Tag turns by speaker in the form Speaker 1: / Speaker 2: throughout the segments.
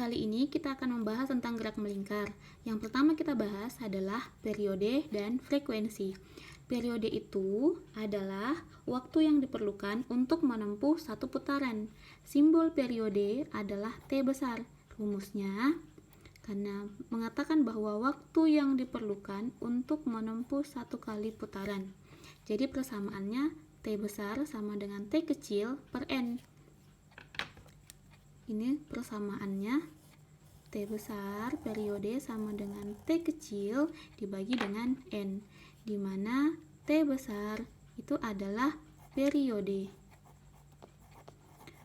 Speaker 1: Kali ini kita akan membahas tentang gerak melingkar. Yang pertama kita bahas adalah periode dan frekuensi. Periode itu adalah waktu yang diperlukan untuk menempuh satu putaran. Simbol periode adalah T besar. Rumusnya karena mengatakan bahwa waktu yang diperlukan untuk menempuh satu kali putaran. Jadi persamaannya T besar sama dengan T kecil per N. Ini persamaannya T besar periode sama dengan T kecil dibagi dengan N, di mana T besar itu adalah periode.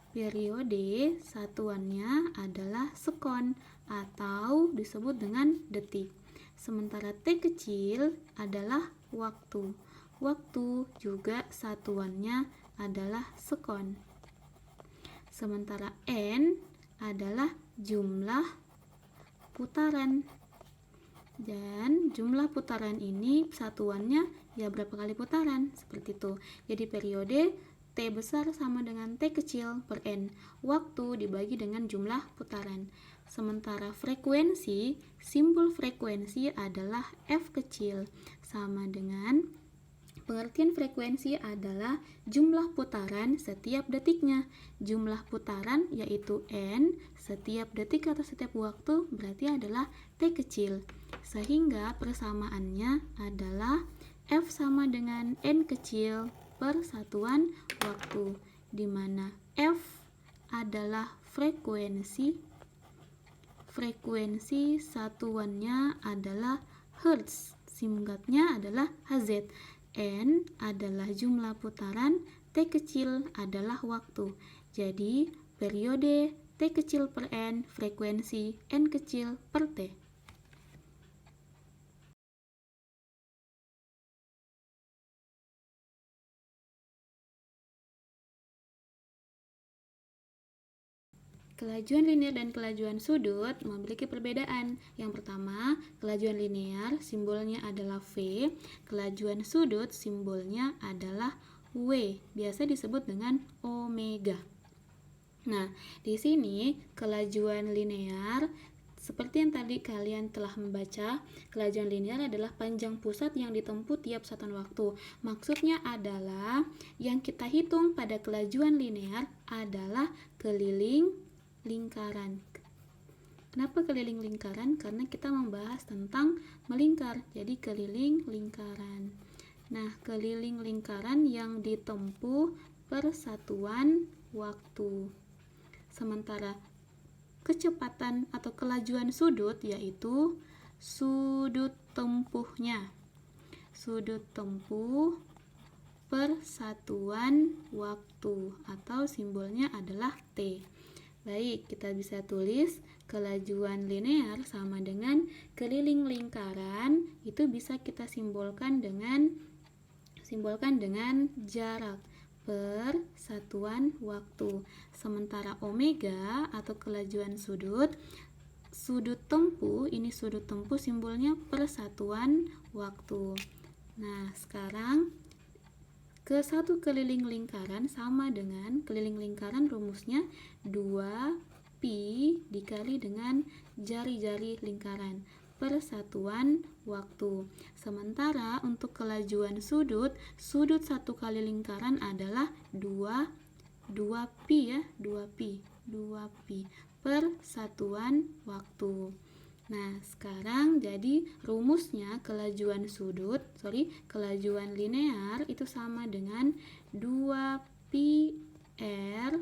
Speaker 1: Periode satuannya adalah sekon atau disebut dengan detik. Sementara T kecil adalah waktu. Waktu juga satuannya adalah sekon. Sementara N adalah jumlah putaran. Dan jumlah putaran ini satuannya ya berapa kali putaran, seperti itu. Jadi periode T besar sama dengan T kecil per N. Waktu dibagi dengan jumlah putaran. Sementara frekuensi, simbol frekuensi adalah F kecil sama dengan pengertian frekuensi adalah jumlah putaran setiap detiknya. Jumlah putaran yaitu N setiap detik atau setiap waktu berarti adalah T kecil. Sehingga persamaannya adalah F sama dengan N kecil per satuan waktu, di mana F adalah frekuensi. Frekuensi satuannya adalah Hertz. Singkatnya adalah Hz. N adalah jumlah putaran, T kecil adalah waktu. Jadi, periode T kecil per N, frekuensi N kecil per T. Kelajuan linear dan kelajuan sudut memiliki perbedaan. Yang pertama, kelajuan linear simbolnya adalah V, kelajuan sudut simbolnya adalah W, biasa disebut dengan omega. Nah, di sini kelajuan linear seperti yang tadi kalian telah membaca, kelajuan linear adalah panjang pusat yang ditempuh tiap satuan waktu. Maksudnya adalah yang kita hitung pada kelajuan linear adalah keliling lingkaran. Kenapa keliling lingkaran? Karena kita membahas tentang melingkar, jadi keliling lingkaran. Nah, keliling lingkaran yang ditempuh per satuan waktu. Sementara kecepatan atau kelajuan sudut yaitu sudut tempuhnya. Sudut tempuh per satuan waktu atau simbolnya adalah T. Baik, kita bisa tulis kelajuan linear sama dengan keliling lingkaran, itu bisa kita simbolkan dengan jarak per satuan waktu. Sementara omega atau kelajuan sudut tempuh, ini sudut tempuh simbolnya per satuan waktu. Nah, sekarang ke satu keliling lingkaran sama dengan keliling lingkaran rumusnya 2pi dikali dengan jari-jari lingkaran per satuan waktu. Sementara untuk kelajuan sudut satu kali lingkaran adalah 2pi ya, 2pi per satuan waktu. Nah, sekarang jadi rumusnya kelajuan linear itu sama dengan 2pi r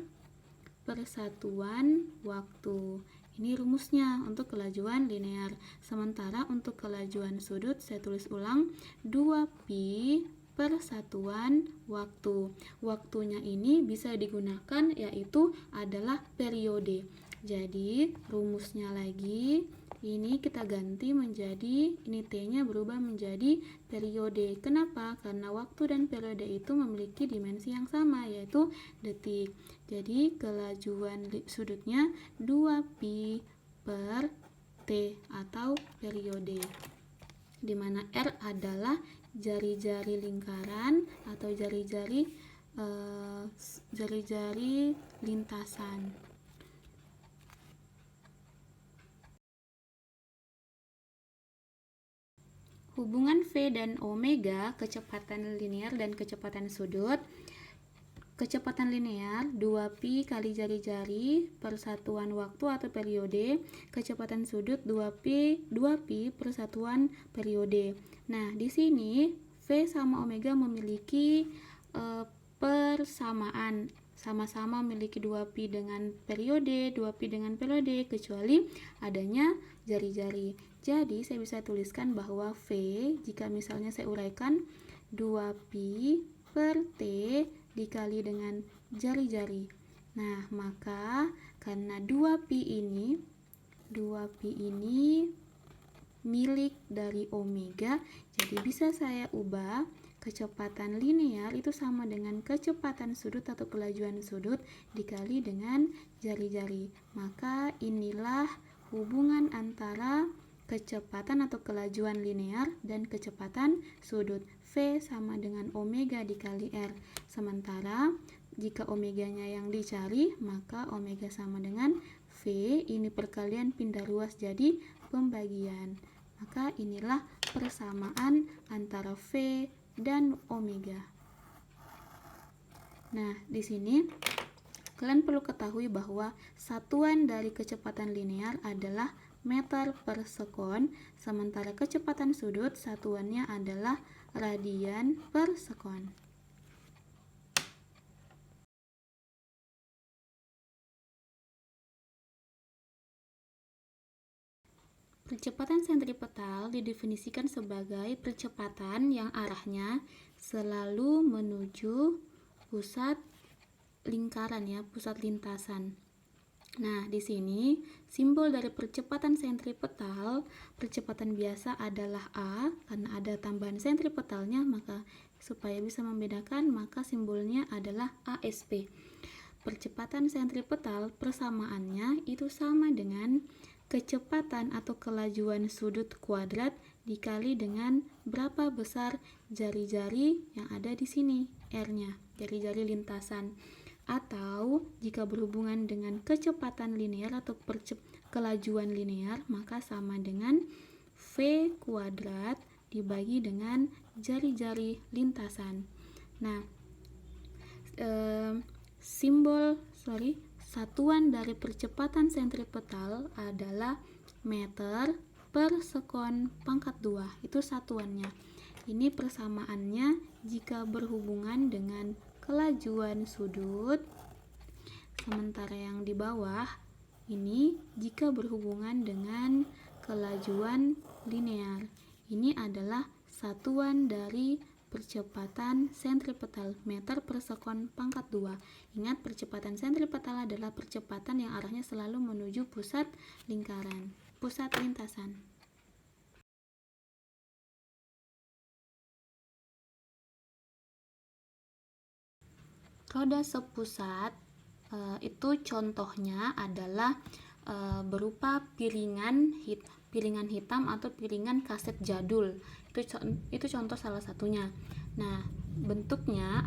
Speaker 1: per satuan waktu. Ini rumusnya untuk kelajuan linear. Sementara untuk kelajuan sudut saya tulis ulang 2pi per satuan waktu. Waktunya ini bisa digunakan yaitu adalah periode. Jadi rumusnya lagi ini kita ganti menjadi, ini T-nya berubah menjadi periode. Kenapa? Karena waktu dan periode itu memiliki dimensi yang sama, yaitu detik. Jadi kelajuan sudutnya 2pi per T atau periode, di mana R adalah jari-jari lingkaran atau jari-jari lintasan. Hubungan V dan omega, kecepatan linear dan kecepatan sudut. Kecepatan linear 2pi kali jari-jari per satuan waktu atau periode. Kecepatan sudut 2pi per satuan periode. Nah, di sini V sama omega memiliki persamaan, sama-sama memiliki 2pi dengan periode, 2pi dengan periode, kecuali adanya jari-jari. Jadi saya bisa tuliskan bahwa V, jika misalnya saya uraikan 2pi per T dikali dengan jari-jari. Nah, maka karena 2pi ini milik dari omega, jadi bisa saya ubah kecepatan linear itu sama dengan kecepatan sudut atau kelajuan sudut dikali dengan jari-jari. Maka inilah hubungan antara kecepatan atau kelajuan linear dan kecepatan sudut. V sama dengan omega dikali R. Sementara jika omeganya yang dicari, maka omega sama dengan V, ini perkalian pindah ruas jadi pembagian. Maka inilah persamaan antara V dan omega. Nah, di sini kalian perlu ketahui bahwa satuan dari kecepatan linear adalah meter per sekon, sementara kecepatan sudut satuannya adalah radian per sekon. Percepatan sentripetal didefinisikan sebagai percepatan yang arahnya selalu menuju pusat lingkaran ya, pusat lintasan. Nah, di sini simbol dari percepatan sentripetal, percepatan biasa adalah A, karena ada tambahan sentripetalnya, maka supaya bisa membedakan, maka simbolnya adalah ASP. Percepatan sentripetal persamaannya itu sama dengan kecepatan atau kelajuan sudut kuadrat dikali dengan berapa besar jari-jari yang ada di sini, R-nya, jari-jari lintasan. Atau jika berhubungan dengan kecepatan linear atau kelajuan linear, maka sama dengan V kuadrat dibagi dengan jari-jari lintasan. Nah, satuan dari percepatan sentripetal adalah meter per sekon pangkat 2. Itu satuannya. Ini persamaannya jika berhubungan dengan kelajuan sudut, sementara yang di bawah ini jika berhubungan dengan kelajuan linear. Ini adalah satuan dari percepatan sentripetal, meter per sekon pangkat 2. Ingat, percepatan sentripetal adalah percepatan yang arahnya selalu menuju pusat lingkaran, pusat lintasan. Roda sepusat itu contohnya adalah berupa piringan hitam atau piringan kaset jadul. Itu contoh salah satunya. Nah, bentuknya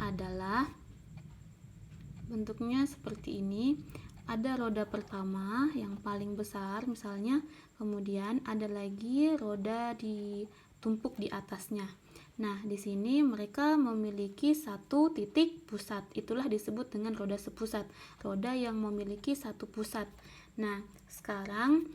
Speaker 1: seperti ini. Ada roda pertama yang paling besar misalnya, kemudian ada lagi roda ditumpuk di atasnya. Nah, di sini mereka memiliki satu titik pusat. Itulah disebut dengan roda sepusat. Roda yang memiliki satu pusat. Nah, sekarang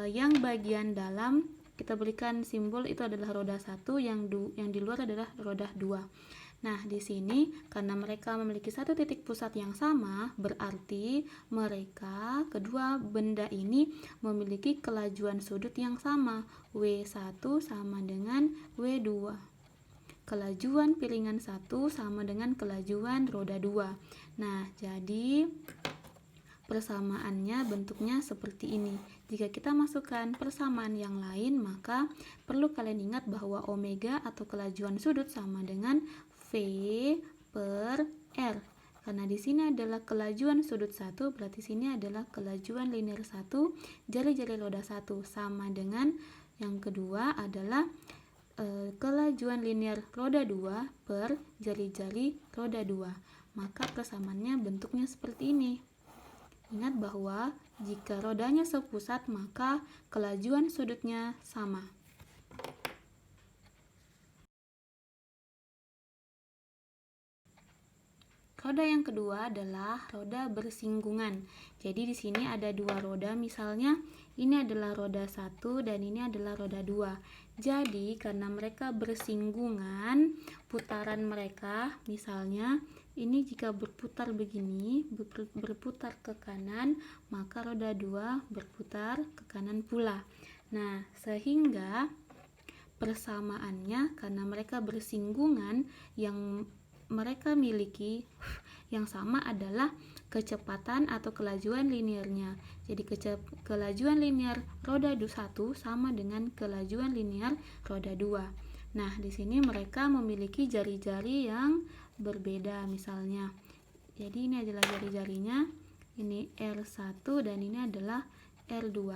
Speaker 1: yang bagian dalam kita berikan simbol itu adalah roda 1, yang di luar adalah roda 2. Nah, di sini karena mereka memiliki satu titik pusat yang sama, berarti mereka, kedua benda ini memiliki kelajuan sudut yang sama. W1 sama dengan W2. Kelajuan piringan 1 sama dengan kelajuan roda 2. Nah, jadi persamaannya bentuknya seperti ini. Jika kita masukkan persamaan yang lain, maka perlu kalian ingat bahwa omega atau kelajuan sudut sama dengan V per R. Karena di sini adalah kelajuan sudut 1, berarti sini adalah kelajuan linear 1, jari-jari roda 1 sama dengan yang kedua adalah kelajuan linear roda 2 per jari-jari roda 2. Maka persamaannya bentuknya seperti ini. Ingat bahwa jika rodanya sepusat, maka kelajuan sudutnya sama. roda yang kedua adalah roda bersinggungan. Jadi di sini ada dua roda, misalnya ini adalah roda 1 dan ini adalah roda 2. Jadi karena mereka bersinggungan, putaran mereka misalnya ini jika berputar begini, berputar ke kanan, maka roda 2 berputar ke kanan pula. Nah, sehingga persamaannya karena mereka bersinggungan, yang mereka miliki yang sama adalah kecepatan atau kelajuan linearnya. Jadi kelajuan linear roda 1 sama dengan kelajuan linear roda 2. Nah, di sini mereka memiliki jari-jari yang berbeda misalnya. Jadi ini adalah jari-jarinya, ini R1 dan ini adalah R2.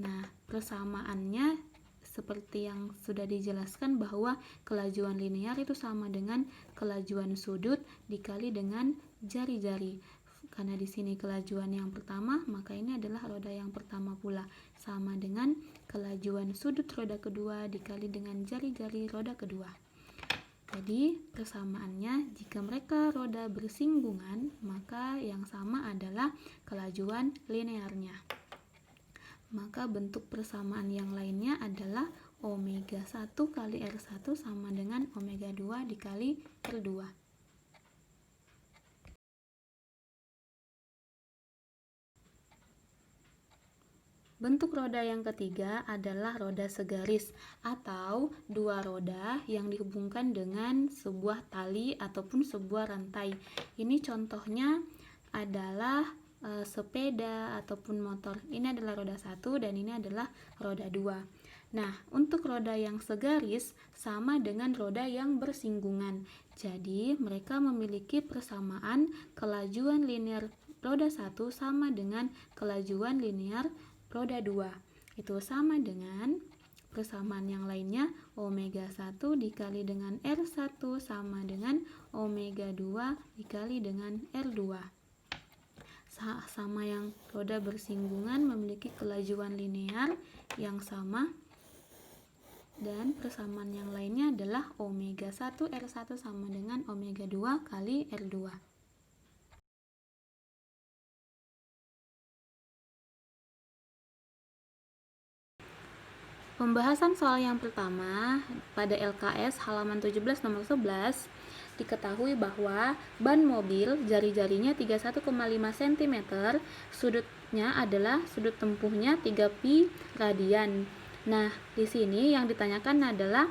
Speaker 1: Nah, persamaannya seperti yang sudah dijelaskan bahwa kelajuan linear itu sama dengan kelajuan sudut dikali dengan jari-jari. Karena di sini kelajuan yang pertama, maka ini adalah roda yang pertama pula, sama dengan kelajuan sudut roda kedua dikali dengan jari-jari roda kedua. Jadi persamaannya jika mereka roda bersinggungan, maka yang sama adalah kelajuan linearnya. Maka bentuk persamaan yang lainnya adalah omega 1 kali R1 sama dengan omega 2 dikali R2. Bentuk roda yang ketiga adalah roda segaris atau dua roda yang dihubungkan dengan sebuah tali ataupun sebuah rantai. Ini contohnya adalah sepeda ataupun motor. Ini adalah roda 1 dan ini adalah roda 2. Nah, untuk roda yang segaris sama dengan roda yang bersinggungan. Jadi, mereka memiliki persamaan kelajuan linear roda 1 sama dengan kelajuan linear roda 2. Itu sama dengan persamaan yang lainnya, omega 1 dikali dengan R1 sama dengan omega 2 dikali dengan R2. Sama yang roda bersinggungan memiliki kelajuan linear yang sama, dan persamaan yang lainnya adalah omega 1 R1 sama dengan omega 2 kali R2. Pembahasan soal yang pertama pada LKS halaman 17 nomor 11, diketahui bahwa ban mobil jari-jarinya 31,5 cm, sudutnya adalah sudut tempuhnya 3 pi radian. Nah, di sini yang ditanyakan adalah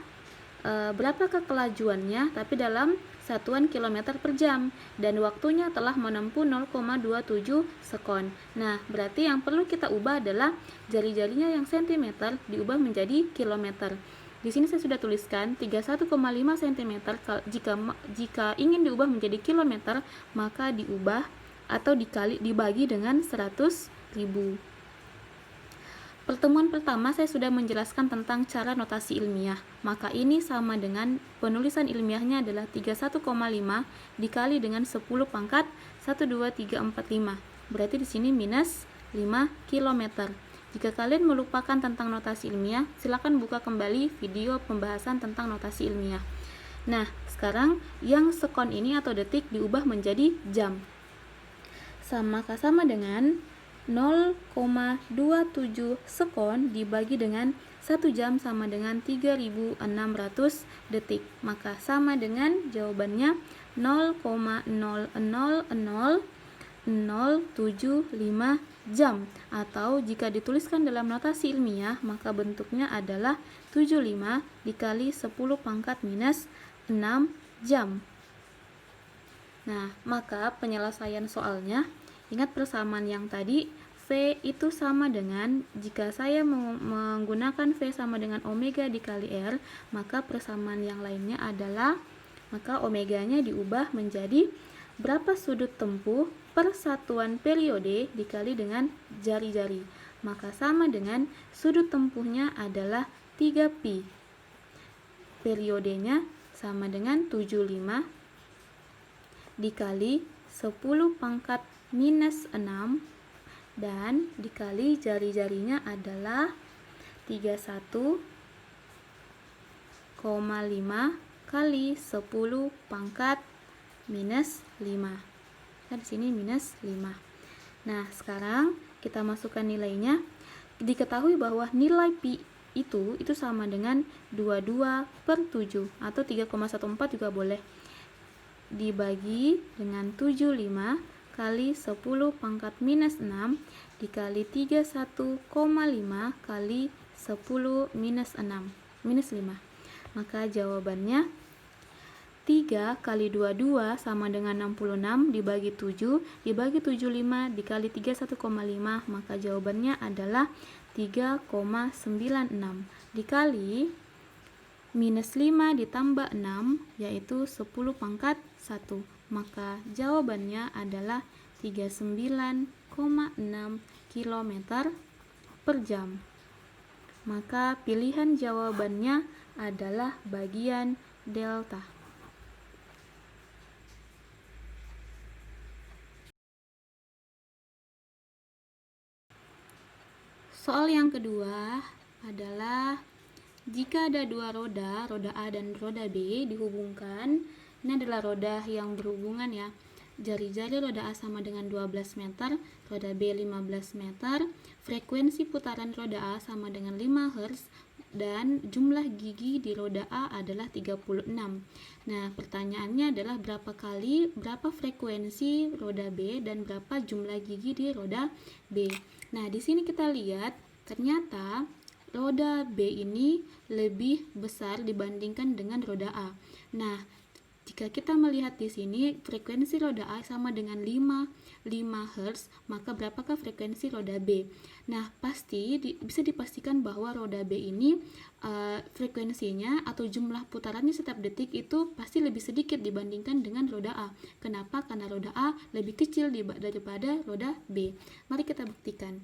Speaker 1: berapakah kelajuannya tapi dalam satuan kilometer per jam, dan waktunya telah menempuh 0,27 sekon. Nah, berarti yang perlu kita ubah adalah jari-jarinya yang cm diubah menjadi kilometer. Di sini saya sudah tuliskan 31,5 cm. Jika ingin diubah menjadi kilometer, maka diubah atau dibagi dengan 100.000. Pertemuan pertama saya sudah menjelaskan tentang cara notasi ilmiah. Maka ini sama dengan penulisan ilmiahnya adalah 31,5 dikali dengan 10 pangkat 12345. Berarti di sini minus 5 km. Jika kalian melupakan tentang notasi ilmiah, silakan buka kembali video pembahasan tentang notasi ilmiah. Nah, sekarang yang sekon ini atau detik diubah menjadi jam. Sama dengan 0,27 sekon dibagi dengan 1 jam sama dengan 3.600 detik. Maka sama dengan jawabannya 0,0000075 jam. Atau jika dituliskan dalam notasi ilmiah, maka bentuknya adalah 75 dikali 10 pangkat minus 6 jam. Nah, maka penyelesaian soalnya, ingat persamaan yang tadi, V itu sama dengan, jika saya menggunakan V sama dengan omega dikali R, maka persamaan yang lainnya adalah, maka omeganya diubah menjadi berapa sudut tempuh per satuan periode dikali dengan jari-jari. Maka sama dengan sudut tempuhnya adalah 3 pi. Periodenya sama dengan 75 dikali 10 pangkat minus 6 dan dikali jari-jarinya adalah 31,5 kali 10 pangkat minus 5. Kan di sini minus 5. Nah, sekarang kita masukkan nilainya. Diketahui bahwa nilai pi itu sama dengan 22/7 atau 3,14 juga boleh. Dibagi dengan 75 kali 10 pangkat minus 6 dikali 31,5 kali 10 minus 6 minus 5. Maka jawabannya 3 kali 22 sama dengan 66 dibagi 7 dibagi 75 dikali 31,5, maka jawabannya adalah 3,96 dikali minus 5 ditambah 6 yaitu 10 pangkat 1, maka jawabannya adalah 39,6 km per jam. Maka pilihan jawabannya adalah bagian delta. Soal yang kedua adalah jika ada dua roda, roda A dan roda B dihubungkan. Ini adalah roda yang berhubungan ya. Jari-jari roda A sama dengan 12 meter, roda B 15 meter, frekuensi putaran roda A sama dengan 5 Hz, dan jumlah gigi di roda A adalah 36. Nah, pertanyaannya adalah berapa frekuensi roda B dan berapa jumlah gigi di roda B. Nah, di sini kita lihat ternyata roda B ini lebih besar dibandingkan dengan roda A. Nah, jika kita melihat di sini frekuensi roda A sama dengan 5 Hz, maka berapakah frekuensi roda B? Nah, pasti bisa dipastikan bahwa roda B ini frekuensinya atau jumlah putarannya setiap detik itu pasti lebih sedikit dibandingkan dengan roda A. Kenapa? Karena roda A lebih kecil daripada roda B. Mari kita buktikan.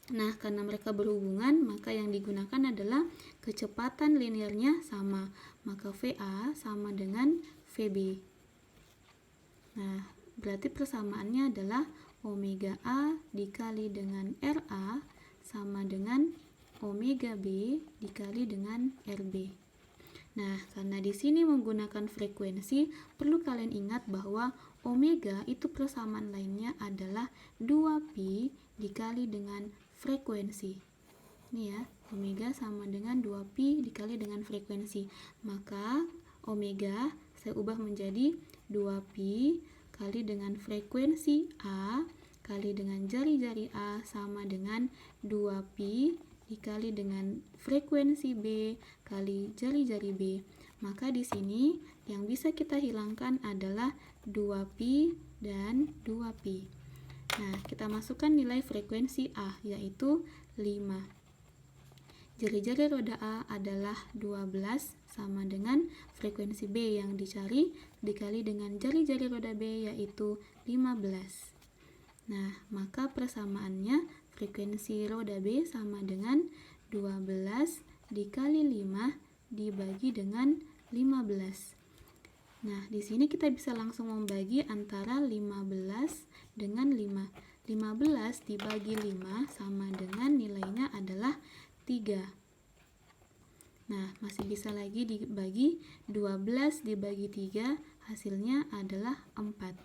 Speaker 1: Nah, karena mereka berhubungan, maka yang digunakan adalah kecepatan linearnya sama. Maka VA sama dengan VB. Nah, berarti persamaannya adalah omega A dikali dengan RA sama dengan omega B dikali dengan RB. Nah, karena di sini menggunakan frekuensi, perlu kalian ingat bahwa omega itu persamaan lainnya adalah 2pi dikali dengan frekuensi. Ini ya, omega sama dengan 2pi dikali dengan frekuensi. Maka omega saya ubah menjadi 2pi kali dengan frekuensi A kali dengan jari-jari A sama dengan 2pi dikali dengan frekuensi B kali jari-jari B. Maka di sini yang bisa kita hilangkan adalah 2pi dan 2pi. Nah, kita masukkan nilai frekuensi A, yaitu 5. Jari-jari roda A adalah 12 sama dengan frekuensi B yang dicari dikali dengan jari-jari roda B yaitu 15. Nah, maka persamaannya frekuensi roda B sama dengan 12 dikali 5 dibagi dengan 15. Nah, di sini kita bisa langsung membagi antara 15 dengan 5. 15 dibagi 5 sama dengan nilainya adalah 3. Nah, masih bisa lagi dibagi 12 dibagi 3, hasilnya adalah 4.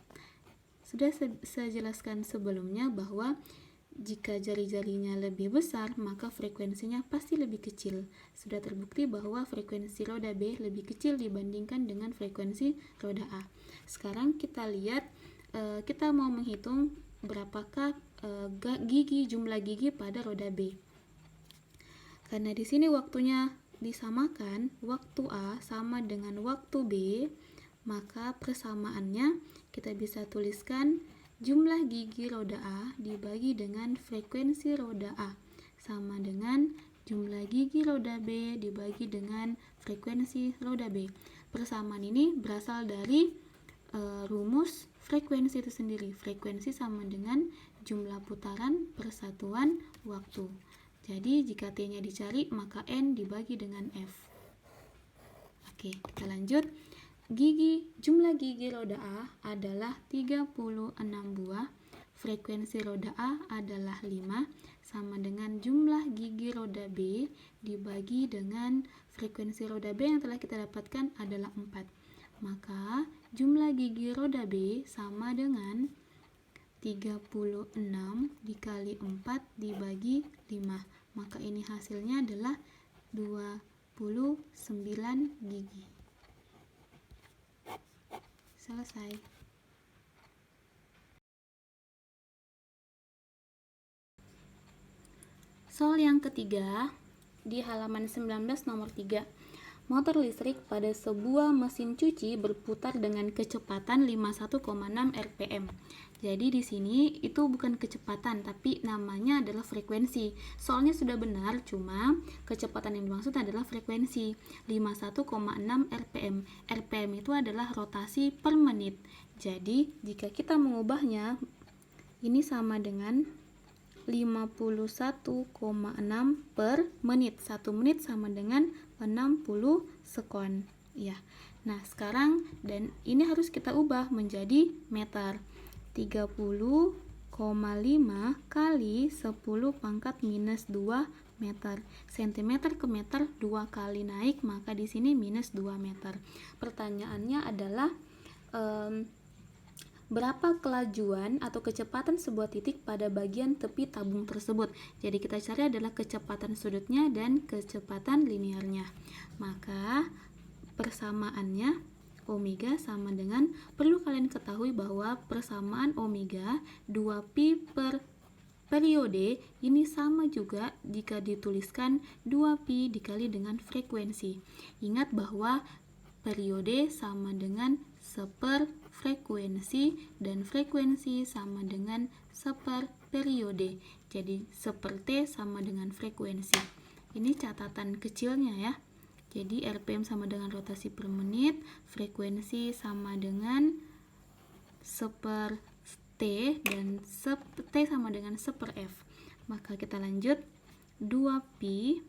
Speaker 1: Sudah saya jelaskan sebelumnya bahwa jika jari-jarinya lebih besar, maka frekuensinya pasti lebih kecil. Sudah terbukti bahwa frekuensi roda B lebih kecil dibandingkan dengan frekuensi roda A. Sekarang kita lihat, kita mau menghitung berapakah jumlah gigi pada roda B. Karena di sini waktunya disamakan, waktu A sama dengan waktu B, maka persamaannya kita bisa tuliskan jumlah gigi roda A dibagi dengan frekuensi roda A sama dengan jumlah gigi roda B dibagi dengan frekuensi roda B. Persamaan ini berasal dari rumus frekuensi itu sendiri. Frekuensi sama dengan jumlah putaran per satuan waktu. Jadi jika T-nya dicari, maka N dibagi dengan F. Oke, kita lanjut. Jumlah gigi roda A adalah 36 buah, frekuensi roda A adalah 5, sama dengan jumlah gigi roda B dibagi dengan frekuensi roda B yang telah kita dapatkan adalah 4. Maka jumlah gigi roda B sama dengan 36 dikali 4 dibagi 5. Maka ini hasilnya adalah 29 gigi. Selesai. Soal yang ketiga di halaman 19 nomor 3. Motor listrik pada sebuah mesin cuci berputar dengan kecepatan 51,6 rpm. Jadi di sini itu bukan kecepatan tapi namanya adalah frekuensi. Soalnya sudah benar, cuma kecepatan yang dimaksud adalah frekuensi 51,6 rpm. Rpm itu adalah rotasi per menit. Jadi jika kita mengubahnya, ini sama dengan 51,6 per menit. 1 menit sama dengan 60 sekon. Ya. Nah, sekarang dan ini harus kita ubah menjadi meter. 30,5 kali 10 pangkat minus 2 meter. Sentimeter ke meter 2 kali naik, maka di sini minus 2 meter. Pertanyaannya adalah berapa kelajuan atau kecepatan sebuah titik pada bagian tepi tabung tersebut. Jadi kita cari adalah kecepatan sudutnya dan kecepatan linearnya. Maka persamaannya omega sama dengan, perlu kalian ketahui bahwa persamaan omega 2pi per periode ini sama juga jika dituliskan 2pi dikali dengan frekuensi. Ingat bahwa periode sama dengan seper frekuensi dan frekuensi sama dengan seper periode. Jadi seper T sama dengan frekuensi. Ini catatan kecilnya ya. Jadi RPM sama dengan rotasi per menit, frekuensi sama dengan seper T dan T sama dengan seper F. Maka kita lanjut, 2pi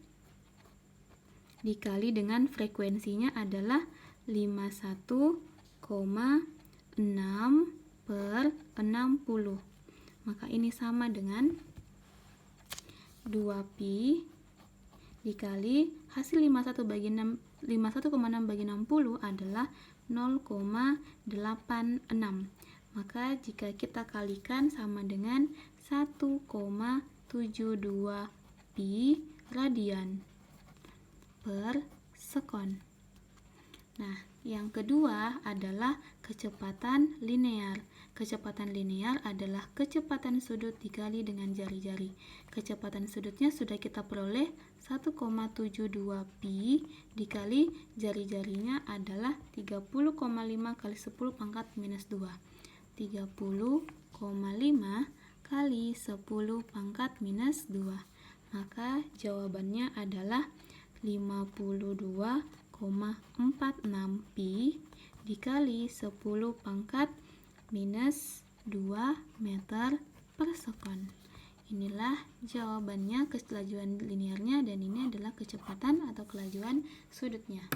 Speaker 1: dikali dengan frekuensinya adalah 51,6 per 60. Maka ini sama dengan 2pi dikali hasil 51,6 bagi 60 adalah 0,86. Maka jika kita kalikan sama dengan 1,72 pi radian per sekon. Nah, yang kedua adalah kecepatan linear. Kecepatan linear adalah kecepatan sudut dikali dengan jari-jari. Kecepatan sudutnya sudah kita peroleh 1,72 pi dikali jari-jarinya adalah 30,5 kali 10 pangkat minus 2. 30,5 kali 10 pangkat minus 2. Maka jawabannya adalah 52,46 pi dikali 10 pangkat minus 2 meter per sekon. Inilah jawabannya kelajuan linearnya dan ini adalah kecepatan atau kelajuan sudutnya.